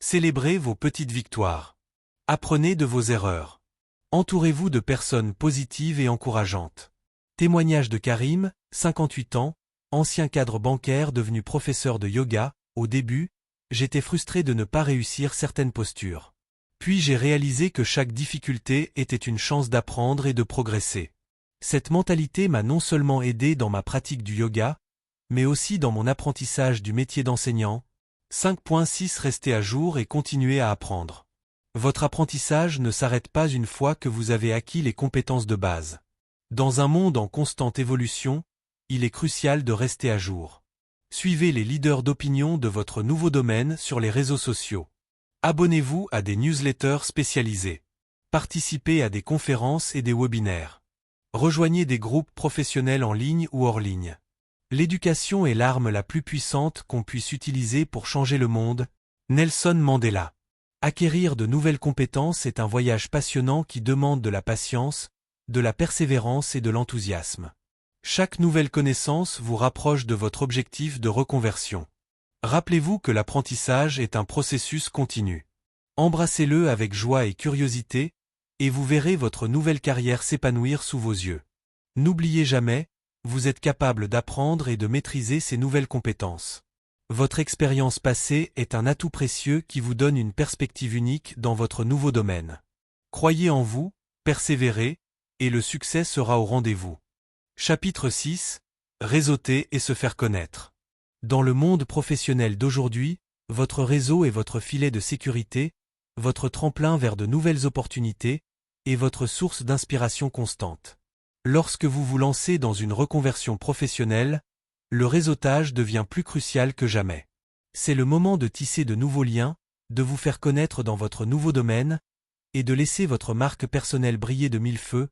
Célébrez vos petites victoires. Apprenez de vos erreurs. Entourez-vous de personnes positives et encourageantes. Témoignage de Karim, 58 ans, ancien cadre bancaire devenu professeur de yoga. Au début, j'étais frustré de ne pas réussir certaines postures. Puis j'ai réalisé que chaque difficulté était une chance d'apprendre et de progresser. Cette mentalité m'a non seulement aidé dans ma pratique du yoga, mais aussi dans mon apprentissage du métier d'enseignant. 5.6 Restez à jour et continuez à apprendre. Votre apprentissage ne s'arrête pas une fois que vous avez acquis les compétences de base. Dans un monde en constante évolution, il est crucial de rester à jour. Suivez les leaders d'opinion de votre nouveau domaine sur les réseaux sociaux. Abonnez-vous à des newsletters spécialisés. Participez à des conférences et des webinaires. Rejoignez des groupes professionnels en ligne ou hors ligne. L'éducation est l'arme la plus puissante qu'on puisse utiliser pour changer le monde. Nelson Mandela. Acquérir de nouvelles compétences est un voyage passionnant qui demande de la patience, de la persévérance et de l'enthousiasme. Chaque nouvelle connaissance vous rapproche de votre objectif de reconversion. Rappelez-vous que l'apprentissage est un processus continu. Embrassez-le avec joie et curiosité, et vous verrez votre nouvelle carrière s'épanouir sous vos yeux. N'oubliez jamais, vous êtes capable d'apprendre et de maîtriser ces nouvelles compétences. Votre expérience passée est un atout précieux qui vous donne une perspective unique dans votre nouveau domaine. Croyez en vous, persévérez, et le succès sera au rendez-vous. Chapitre 6. Réseauter et se faire connaître. Dans le monde professionnel d'aujourd'hui, votre réseau est votre filet de sécurité, votre tremplin vers de nouvelles opportunités, et votre source d'inspiration constante. Lorsque vous vous lancez dans une reconversion professionnelle, le réseautage devient plus crucial que jamais. C'est le moment de tisser de nouveaux liens, de vous faire connaître dans votre nouveau domaine, et de laisser votre marque personnelle briller de mille feux,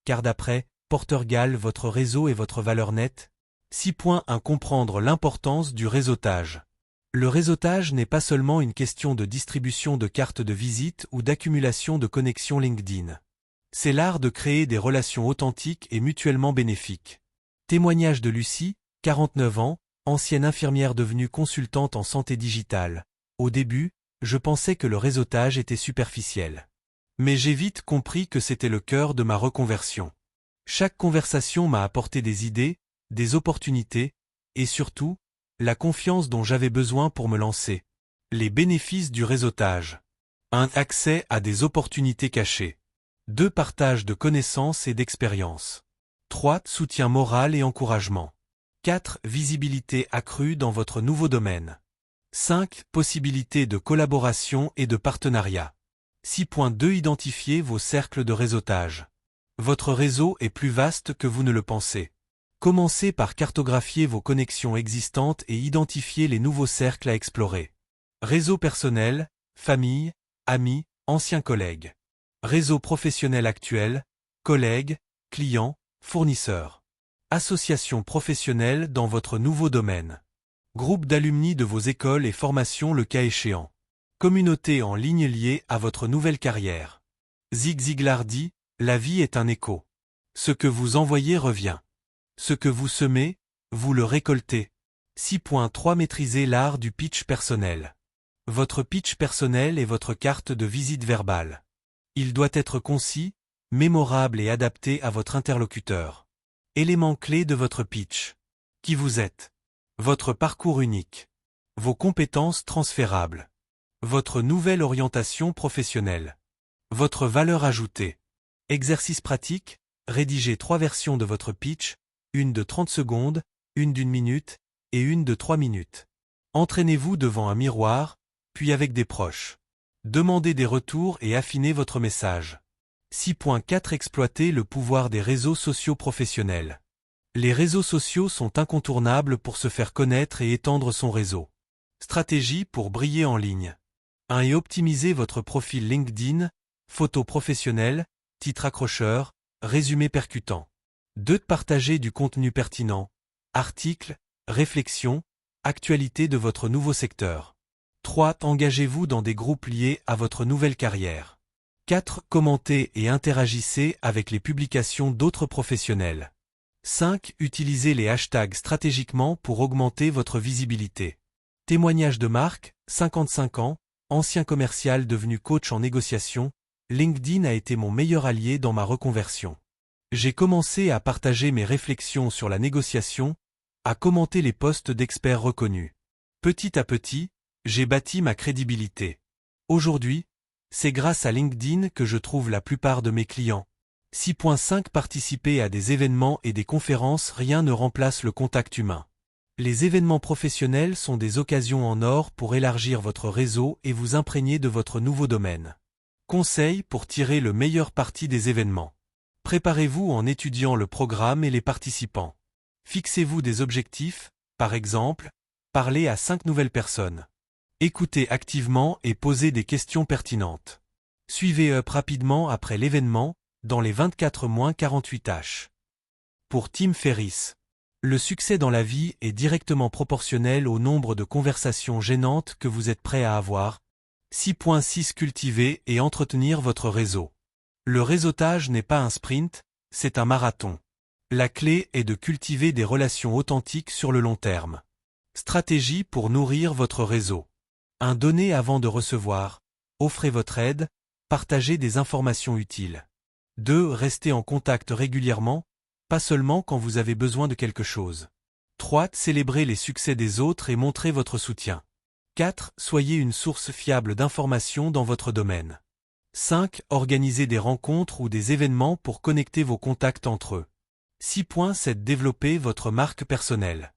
car d'après Porter-Gall, votre réseau est votre valeur nette. 6.1 Comprendre l'importance du réseautage. Le réseautage n'est pas seulement une question de distribution de cartes de visite ou d'accumulation de connexions LinkedIn. C'est l'art de créer des relations authentiques et mutuellement bénéfiques. Témoignage de Lucie, 49 ans, ancienne infirmière devenue consultante en santé digitale. Au début, je pensais que le réseautage était superficiel. Mais j'ai vite compris que c'était le cœur de ma reconversion. Chaque conversation m'a apporté des idées, des opportunités, et surtout, la confiance dont j'avais besoin pour me lancer. Les bénéfices du réseautage. 1. Accès à des opportunités cachées. 2. Partage de connaissances et d'expériences. 3. Soutien moral et encouragement. 4. Visibilité accrue dans votre nouveau domaine. 5. Possibilités de collaboration et de partenariat. 6.2 Identifiez vos cercles de réseautage. Votre réseau est plus vaste que vous ne le pensez. Commencez par cartographier vos connexions existantes et identifier les nouveaux cercles à explorer. Réseau personnel, famille, amis, anciens collègues. Réseau professionnel actuel, collègues, clients, fournisseurs. Association professionnelle dans votre nouveau domaine. Groupe d'alumni de vos écoles et formations le cas échéant. Communauté en ligne liée à votre nouvelle carrière. Zig Ziglar dit, la vie est un écho. Ce que vous envoyez revient. Ce que vous semez, vous le récoltez. 6.3 Maîtrisez l'art du pitch personnel. Votre pitch personnel est votre carte de visite verbale. Il doit être concis, mémorable et adapté à votre interlocuteur. Éléments clés de votre pitch. Qui vous êtes. Votre parcours unique. Vos compétences transférables. Votre nouvelle orientation professionnelle. Votre valeur ajoutée. Exercice pratique, rédigez 3 versions de votre pitch, une de 30 secondes, une d'1 minute, et une de 3 minutes. Entraînez-vous devant un miroir, puis avec des proches. Demandez des retours et affinez votre message. 6.4 Exploitez le pouvoir des réseaux sociaux professionnels. Les réseaux sociaux sont incontournables pour se faire connaître et étendre son réseau. Stratégie pour briller en ligne. 1. Et optimisez votre profil LinkedIn, photos professionnelles, titre accrocheur, résumé percutant. 2. De partager du contenu pertinent, articles, réflexions, actualités de votre nouveau secteur. 3. Engagez-vous dans des groupes liés à votre nouvelle carrière. 4. Commentez et interagissez avec les publications d'autres professionnels. 5. Utilisez les hashtags stratégiquement pour augmenter votre visibilité. Témoignage de Marc, 55 ans, ancien commercial devenu coach en négociation. LinkedIn a été mon meilleur allié dans ma reconversion. J'ai commencé à partager mes réflexions sur la négociation, à commenter les posts d'experts reconnus. Petit à petit, j'ai bâti ma crédibilité. Aujourd'hui, c'est grâce à LinkedIn que je trouve la plupart de mes clients. 6.5 Participer à des événements et des conférences. Rien ne remplace le contact humain. Les événements professionnels sont des occasions en or pour élargir votre réseau et vous imprégner de votre nouveau domaine. Conseils pour tirer le meilleur parti des événements. Préparez-vous en étudiant le programme et les participants. Fixez-vous des objectifs, par exemple, parler à 5 nouvelles personnes. Écoutez activement et posez des questions pertinentes. Suivez up rapidement après l'événement, dans les 24-48 h. Pour Tim Ferriss. Le succès dans la vie est directement proportionnel au nombre de conversations gênantes que vous êtes prêt à avoir. 6.6 Cultiver et entretenir votre réseau. Le réseautage n'est pas un sprint, c'est un marathon. La clé est de cultiver des relations authentiques sur le long terme. Stratégie pour nourrir votre réseau. 1. Donnez avant de recevoir. Offrez votre aide, partagez des informations utiles. 2. Restez en contact régulièrement, pas seulement quand vous avez besoin de quelque chose. 3. Célébrez les succès des autres et montrez votre soutien. 4. Soyez une source fiable d'informations dans votre domaine. 5. Organisez des rencontres ou des événements pour connecter vos contacts entre eux. 6.7 Développez votre marque personnelle.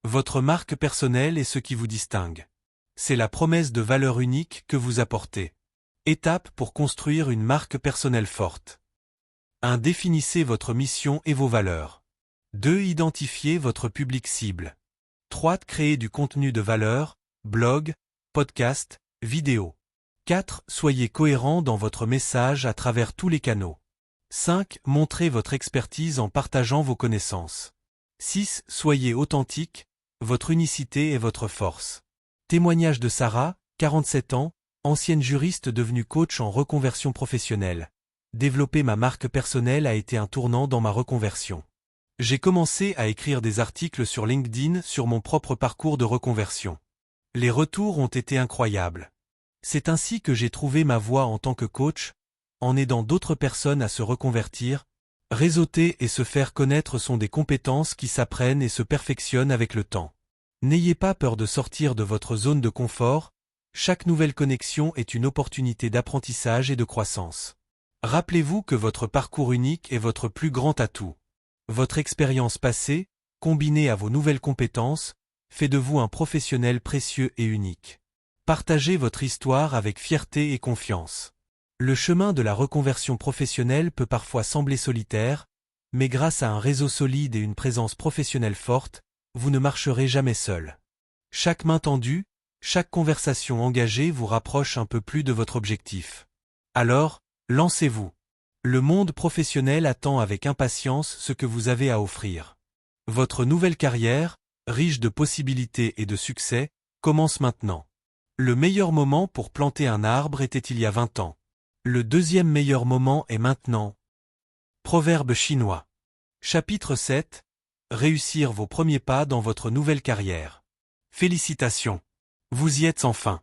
Votre marque personnelle est ce qui vous distingue. C'est la promesse de valeur unique que vous apportez. Étape pour construire une marque personnelle forte. 1. Définissez votre mission et vos valeurs. 2. Identifiez votre public cible. 3. Créez du contenu de valeur, blog, podcast, vidéo. 4. Soyez cohérent dans votre message à travers tous les canaux. 5. Montrez votre expertise en partageant vos connaissances. 6. Soyez authentique, votre unicité est votre force. Témoignage de Sarah, 47 ans, ancienne juriste devenue coach en reconversion professionnelle. Développer ma marque personnelle a été un tournant dans ma reconversion. J'ai commencé à écrire des articles sur LinkedIn sur mon propre parcours de reconversion. Les retours ont été incroyables. C'est ainsi que j'ai trouvé ma voie en tant que coach, en aidant d'autres personnes à se reconvertir. Réseauter et se faire connaître sont des compétences qui s'apprennent et se perfectionnent avec le temps. N'ayez pas peur de sortir de votre zone de confort, chaque nouvelle connexion est une opportunité d'apprentissage et de croissance. Rappelez-vous que votre parcours unique est votre plus grand atout. Votre expérience passée, combinée à vos nouvelles compétences, fait de vous un professionnel précieux et unique. Partagez votre histoire avec fierté et confiance. Le chemin de la reconversion professionnelle peut parfois sembler solitaire, mais grâce à un réseau solide et une présence professionnelle forte, vous ne marcherez jamais seul. Chaque main tendue, chaque conversation engagée vous rapproche un peu plus de votre objectif. Alors, lancez-vous. Le monde professionnel attend avec impatience ce que vous avez à offrir. Votre nouvelle carrière, riche de possibilités et de succès, commence maintenant. Le meilleur moment pour planter un arbre était il y a 20 ans. Le deuxième meilleur moment est maintenant. Proverbe chinois. Chapitre 7. Réussir vos premiers pas dans votre nouvelle carrière. Félicitations. Vous y êtes enfin.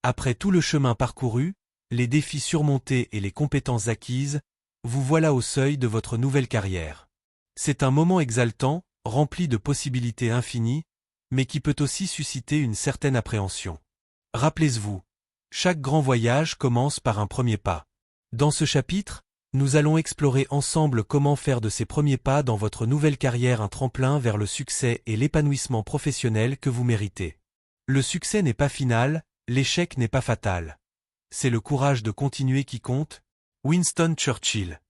Après tout le chemin parcouru, les défis surmontés et les compétences acquises, vous voilà au seuil de votre nouvelle carrière. C'est un moment exaltant, rempli de possibilités infinies, mais qui peut aussi susciter une certaine appréhension. Rappelez-vous, chaque grand voyage commence par un premier pas. Dans ce chapitre, nous allons explorer ensemble comment faire de ces premiers pas dans votre nouvelle carrière un tremplin vers le succès et l'épanouissement professionnel que vous méritez. Le succès n'est pas final, l'échec n'est pas fatal. C'est le courage de continuer qui compte. Winston Churchill.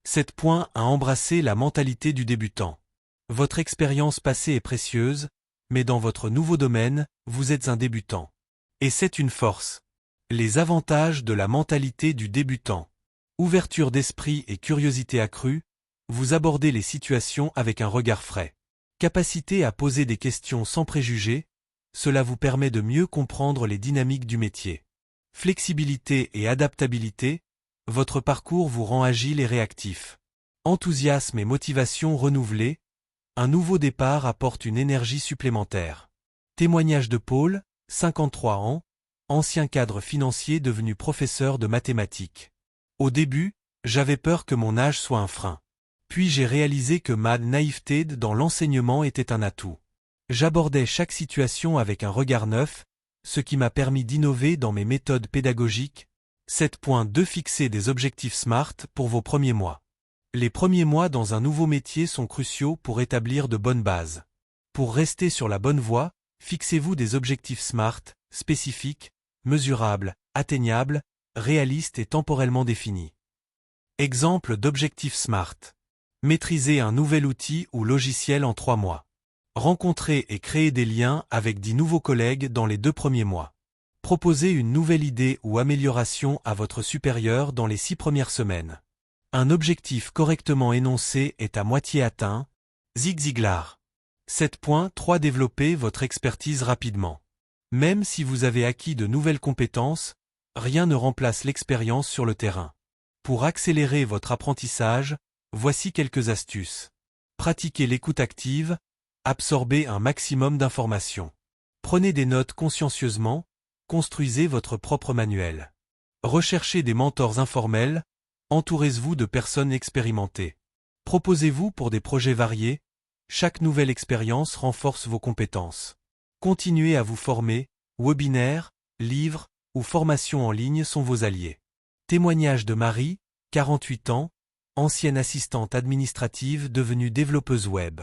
7 points à embrasser la mentalité du débutant. Votre expérience passée est précieuse, mais dans votre nouveau domaine, vous êtes un débutant. Et c'est une force. Les avantages de la mentalité du débutant. Ouverture d'esprit et curiosité accrue, vous abordez les situations avec un regard frais. Capacité à poser des questions sans préjugés, cela vous permet de mieux comprendre les dynamiques du métier. Flexibilité et adaptabilité, votre parcours vous rend agile et réactif. Enthousiasme et motivation renouvelés, un nouveau départ apporte une énergie supplémentaire. Témoignage de Paul, 53 ans, ancien cadre financier devenu professeur de mathématiques. Au début, j'avais peur que mon âge soit un frein. Puis j'ai réalisé que ma naïveté dans l'enseignement était un atout. J'abordais chaque situation avec un regard neuf, ce qui m'a permis d'innover dans mes méthodes pédagogiques. 7.2 Fixer des objectifs SMART pour vos premiers mois. Les premiers mois dans un nouveau métier sont cruciaux pour établir de bonnes bases. Pour rester sur la bonne voie, fixez-vous des objectifs SMART, spécifiques, mesurables, atteignables, réalistes et temporellement définis. Exemple d'objectif SMART. Maîtriser un nouvel outil ou logiciel en 3 mois. Rencontrer et créer des liens avec 10 nouveaux collègues dans les 2 premiers mois. Proposer une nouvelle idée ou amélioration à votre supérieur dans les 6 premières semaines. Un objectif correctement énoncé est à moitié atteint. Zig Ziglar. 7.3 Développer votre expertise rapidement. Même si vous avez acquis de nouvelles compétences, rien ne remplace l'expérience sur le terrain. Pour accélérer votre apprentissage, voici quelques astuces. Pratiquez l'écoute active, absorbez un maximum d'informations. Prenez des notes consciencieusement, construisez votre propre manuel. Recherchez des mentors informels, entourez-vous de personnes expérimentées. Proposez-vous pour des projets variés, chaque nouvelle expérience renforce vos compétences. Continuez à vous former, webinaires, livres ou formations en ligne sont vos alliés. Témoignage de Marie, 48 ans, ancienne assistante administrative devenue développeuse web.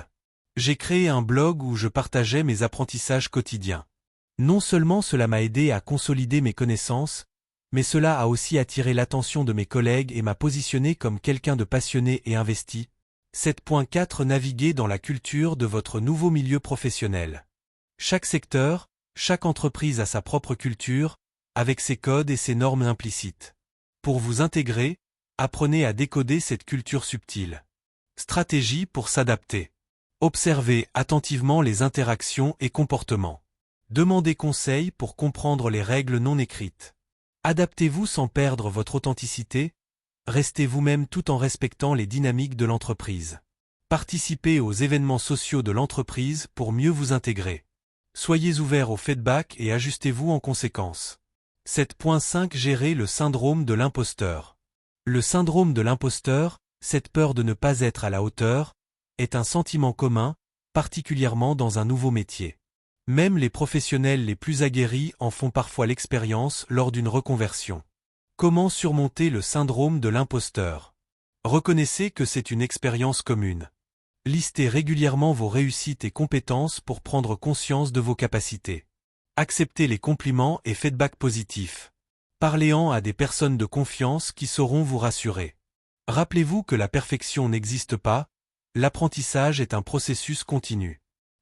J'ai créé un blog où je partageais mes apprentissages quotidiens. Non seulement cela m'a aidé à consolider mes connaissances, mais cela a aussi attiré l'attention de mes collègues et m'a positionné comme quelqu'un de passionné et investi. 7.4 Naviguer dans la culture de votre nouveau milieu professionnel. Chaque secteur, chaque entreprise a sa propre culture, avec ses codes et ses normes implicites. Pour vous intégrer, apprenez à décoder cette culture subtile. Stratégie pour s'adapter. Observez attentivement les interactions et comportements. Demandez conseil pour comprendre les règles non écrites. Adaptez-vous sans perdre votre authenticité. Restez vous-même tout en respectant les dynamiques de l'entreprise. Participez aux événements sociaux de l'entreprise pour mieux vous intégrer. Soyez ouvert au feedback et ajustez-vous en conséquence. 7.5 Gérer le syndrome de l'imposteur. Le syndrome de l'imposteur, cette peur de ne pas être à la hauteur, est un sentiment commun, particulièrement dans un nouveau métier. Même les professionnels les plus aguerris en font parfois l'expérience lors d'une reconversion. Comment surmonter le syndrome de l'imposteur? Reconnaissez que c'est une expérience commune. Listez régulièrement vos réussites et compétences pour prendre conscience de vos capacités. Acceptez les compliments et feedback positifs. Parlez-en à des personnes de confiance qui sauront vous rassurer. Rappelez-vous que la perfection n'existe pas, l'apprentissage est un processus continu.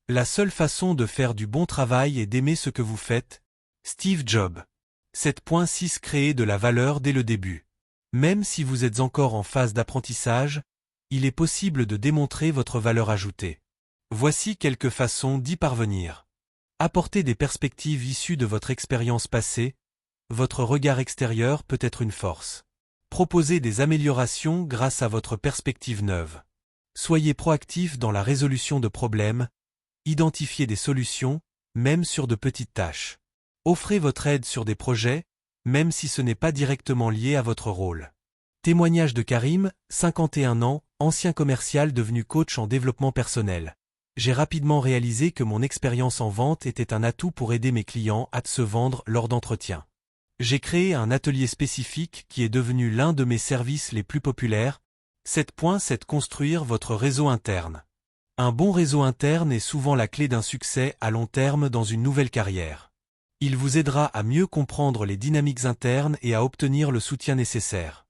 La seule façon de faire du bon travail est d'aimer ce que vous faites. Steve Jobs. 7.6 Créer de la valeur dès le début. Même si vous êtes encore en phase d'apprentissage, il est possible de démontrer votre valeur ajoutée. Voici quelques façons d'y parvenir. Apportez des perspectives issues de votre expérience passée. Votre regard extérieur peut être une force. Proposez des améliorations grâce à votre perspective neuve. Soyez proactif dans la résolution de problèmes. Identifiez des solutions, même sur de petites tâches. Offrez votre aide sur des projets, même si ce n'est pas directement lié à votre rôle. Témoignage de Karim, 51 ans, ancien commercial devenu coach en développement personnel. J'ai rapidement réalisé que mon expérience en vente était un atout pour aider mes clients à se vendre lors d'entretiens. J'ai créé un atelier spécifique qui est devenu l'un de mes services les plus populaires. 7.7 Construire votre réseau interne. Un bon réseau interne est souvent la clé d'un succès à long terme dans une nouvelle carrière. Il vous aidera à mieux comprendre les dynamiques internes et à obtenir le soutien nécessaire.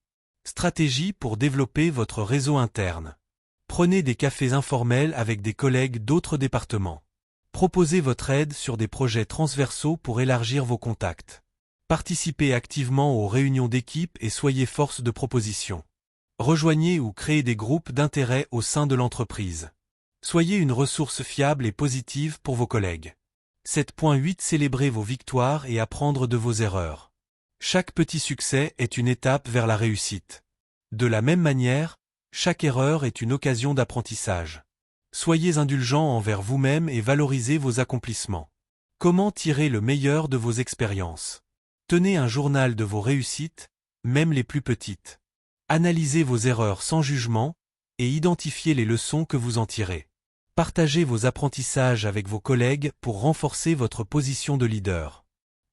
Stratégie pour développer votre réseau interne. Prenez des cafés informels avec des collègues d'autres départements. Proposez votre aide sur des projets transversaux pour élargir vos contacts. Participez activement aux réunions d'équipe et soyez force de proposition. Rejoignez ou créez des groupes d'intérêt au sein de l'entreprise. Soyez une ressource fiable et positive pour vos collègues. 7.8 Célébrez vos victoires et apprendre de vos erreurs. Chaque petit succès est une étape vers la réussite. De la même manière, chaque erreur est une occasion d'apprentissage. Soyez indulgent envers vous-même et valorisez vos accomplissements. Comment tirer le meilleur de vos expériences? Tenez un journal de vos réussites, même les plus petites. Analysez vos erreurs sans jugement et identifiez les leçons que vous en tirez. Partagez vos apprentissages avec vos collègues pour renforcer votre position de leader.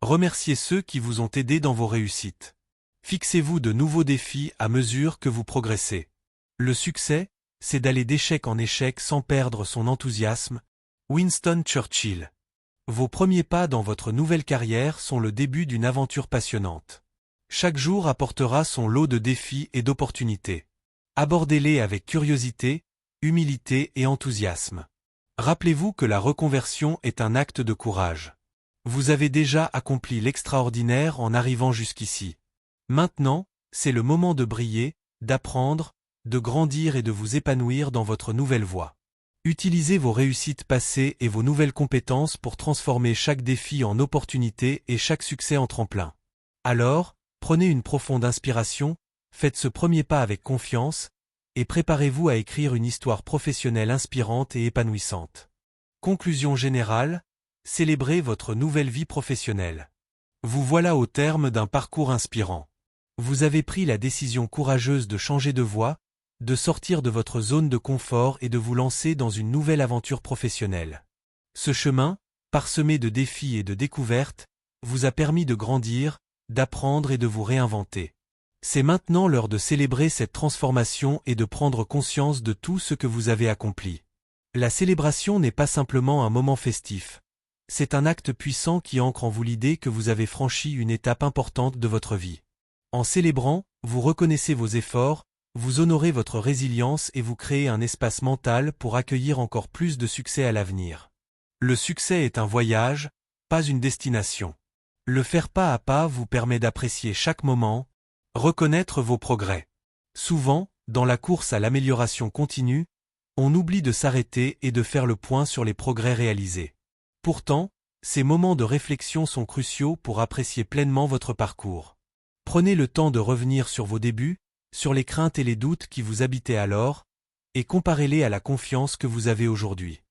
Remerciez ceux qui vous ont aidé dans vos réussites. Fixez-vous de nouveaux défis à mesure que vous progressez. Le succès, c'est d'aller d'échec en échec sans perdre son enthousiasme. Winston Churchill. Vos premiers pas dans votre nouvelle carrière sont le début d'une aventure passionnante. Chaque jour apportera son lot de défis et d'opportunités. Abordez-les avec curiosité, humilité et enthousiasme. Rappelez-vous que la reconversion est un acte de courage. Vous avez déjà accompli l'extraordinaire en arrivant jusqu'ici. Maintenant, c'est le moment de briller, d'apprendre, de grandir et de vous épanouir dans votre nouvelle voie. Utilisez vos réussites passées et vos nouvelles compétences pour transformer chaque défi en opportunité et chaque succès en tremplin. Alors, prenez une profonde inspiration, faites ce premier pas avec confiance, et préparez-vous à écrire une histoire professionnelle inspirante et épanouissante. Conclusion générale, célébrez votre nouvelle vie professionnelle. Vous voilà au terme d'un parcours inspirant. Vous avez pris la décision courageuse de changer de voie, de sortir de votre zone de confort et de vous lancer dans une nouvelle aventure professionnelle. Ce chemin, parsemé de défis et de découvertes, vous a permis de grandir, d'apprendre et de vous réinventer. C'est maintenant l'heure de célébrer cette transformation et de prendre conscience de tout ce que vous avez accompli. La célébration n'est pas simplement un moment festif. C'est un acte puissant qui ancre en vous l'idée que vous avez franchi une étape importante de votre vie. En célébrant, vous reconnaissez vos efforts, vous honorez votre résilience et vous créez un espace mental pour accueillir encore plus de succès à l'avenir. Le succès est un voyage, pas une destination. Le faire pas à pas vous permet d'apprécier chaque moment, reconnaître vos progrès. Souvent, dans la course à l'amélioration continue, on oublie de s'arrêter et de faire le point sur les progrès réalisés. Pourtant, ces moments de réflexion sont cruciaux pour apprécier pleinement votre parcours. Prenez le temps de revenir sur vos débuts, sur les craintes et les doutes qui vous habitaient alors, et comparez-les à la confiance que vous avez aujourd'hui.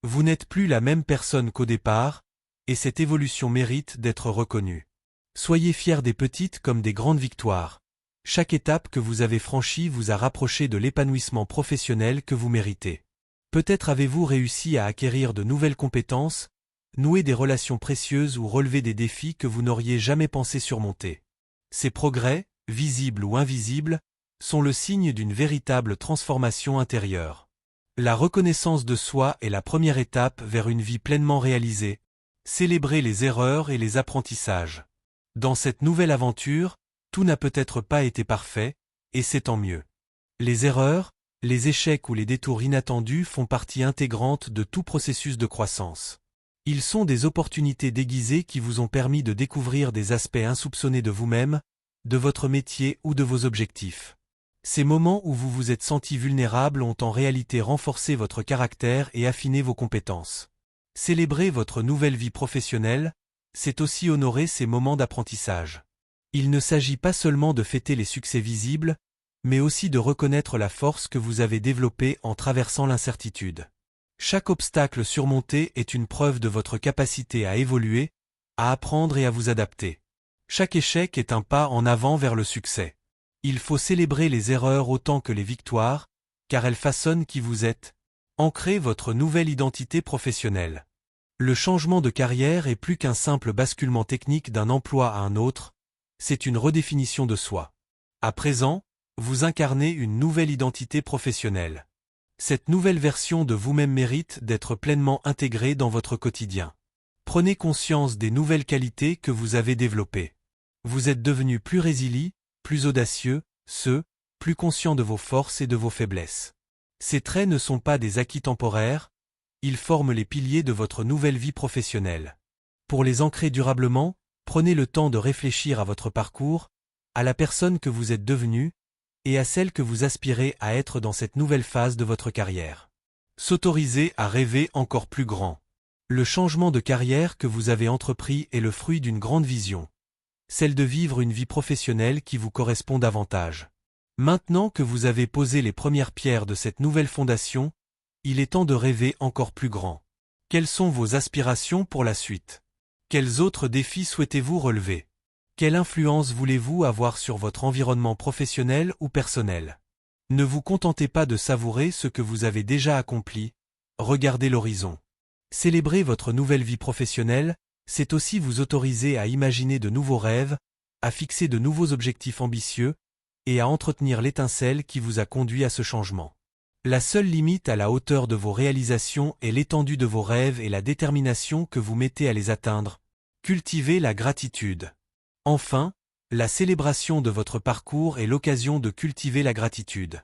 Vous n'êtes plus la même personne qu'au départ, et cette évolution mérite d'être reconnue. Soyez fiers des petites comme des grandes victoires. Chaque étape que vous avez franchie vous a rapproché de l'épanouissement professionnel que vous méritez. Peut-être avez-vous réussi à acquérir de nouvelles compétences, nouer des relations précieuses ou relever des défis que vous n'auriez jamais pensé surmonter. Ces progrès, visibles ou invisibles, sont le signe d'une véritable transformation intérieure. La reconnaissance de soi est la première étape vers une vie pleinement réalisée. Célébrez les erreurs et les apprentissages. Dans cette nouvelle aventure, tout n'a peut-être pas été parfait, et c'est tant mieux. Les erreurs, les échecs ou les détours inattendus font partie intégrante de tout processus de croissance. Ils sont des opportunités déguisées qui vous ont permis de découvrir des aspects insoupçonnés de vous-même, de votre métier ou de vos objectifs. Ces moments où vous vous êtes senti vulnérable ont en réalité renforcé votre caractère et affiné vos compétences. Célébrer votre nouvelle vie professionnelle, c'est aussi honorer ces moments d'apprentissage. Il ne s'agit pas seulement de fêter les succès visibles, mais aussi de reconnaître la force que vous avez développée en traversant l'incertitude. Chaque obstacle surmonté est une preuve de votre capacité à évoluer, à apprendre et à vous adapter. Chaque échec est un pas en avant vers le succès. Il faut célébrer les erreurs autant que les victoires, car elles façonnent qui vous êtes. Ancrez votre nouvelle identité professionnelle. Le changement de carrière est plus qu'un simple basculement technique d'un emploi à un autre, c'est une redéfinition de soi. À présent, vous incarnez une nouvelle identité professionnelle. Cette nouvelle version de vous-même mérite d'être pleinement intégrée dans votre quotidien. Prenez conscience des nouvelles qualités que vous avez développées. Vous êtes devenu plus résilient, plus audacieux, plus conscient de vos forces et de vos faiblesses. Ces traits ne sont pas des acquis temporaires, ils forment les piliers de votre nouvelle vie professionnelle. Pour les ancrer durablement, prenez le temps de réfléchir à votre parcours, à la personne que vous êtes devenue, et à celle que vous aspirez à être dans cette nouvelle phase de votre carrière. S'autoriser à rêver encore plus grand. Le changement de carrière que vous avez entrepris est le fruit d'une grande vision. Celle de vivre une vie professionnelle qui vous correspond davantage. Maintenant que vous avez posé les premières pierres de cette nouvelle fondation, il est temps de rêver encore plus grand. Quelles sont vos aspirations pour la suite? Quels autres défis souhaitez-vous relever? Quelle influence voulez-vous avoir sur votre environnement professionnel ou personnel? Ne vous contentez pas de savourer ce que vous avez déjà accompli, regardez l'horizon. Célébrer votre nouvelle vie professionnelle, c'est aussi vous autoriser à imaginer de nouveaux rêves, à fixer de nouveaux objectifs ambitieux, et à entretenir l'étincelle qui vous a conduit à ce changement. La seule limite à la hauteur de vos réalisations est l'étendue de vos rêves et la détermination que vous mettez à les atteindre. Cultivez la gratitude. Enfin, la célébration de votre parcours est l'occasion de cultiver la gratitude.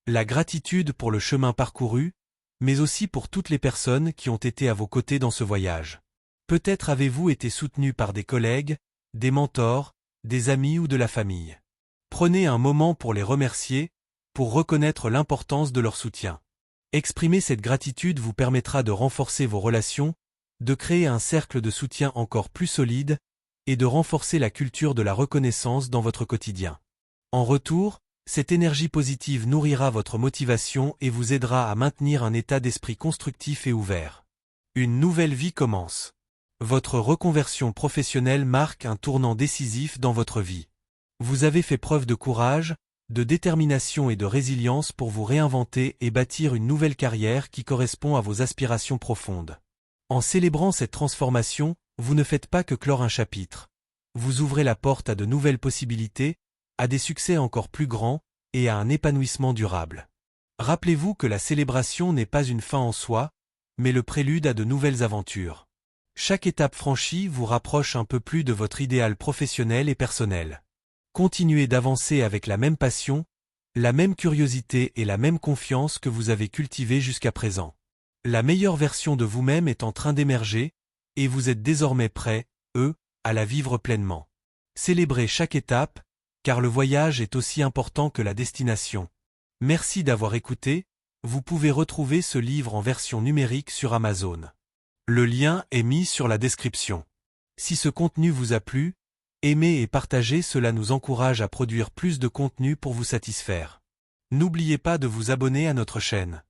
La gratitude pour le chemin parcouru, mais aussi pour toutes les personnes qui ont été à vos côtés dans ce voyage. Peut-être avez-vous été soutenu par des collègues, des mentors, des amis ou de la famille. Prenez un moment pour les remercier, pour reconnaître l'importance de leur soutien. Exprimer cette gratitude vous permettra de renforcer vos relations, de créer un cercle de soutien encore plus solide, et de renforcer la culture de la reconnaissance dans votre quotidien. En retour, cette énergie positive nourrira votre motivation et vous aidera à maintenir un état d'esprit constructif et ouvert. Une nouvelle vie commence. Votre reconversion professionnelle marque un tournant décisif dans votre vie. Vous avez fait preuve de courage, de détermination et de résilience pour vous réinventer et bâtir une nouvelle carrière qui correspond à vos aspirations profondes. En célébrant cette transformation, vous ne faites pas que clore un chapitre. Vous ouvrez la porte à de nouvelles possibilités, à des succès encore plus grands et à un épanouissement durable. Rappelez-vous que la célébration n'est pas une fin en soi, mais le prélude à de nouvelles aventures. Chaque étape franchie vous rapproche un peu plus de votre idéal professionnel et personnel. Continuez d'avancer avec la même passion, la même curiosité et la même confiance que vous avez cultivée jusqu'à présent. La meilleure version de vous-même est en train d'émerger, et vous êtes désormais prêt, à la vivre pleinement. Célébrez chaque étape, car le voyage est aussi important que la destination. Merci d'avoir écouté, vous pouvez retrouver ce livre en version numérique sur Amazon. Le lien est mis sur la description. Si ce contenu vous a plu, aimez et partagez, cela nous encourage à produire plus de contenu pour vous satisfaire. N'oubliez pas de vous abonner à notre chaîne.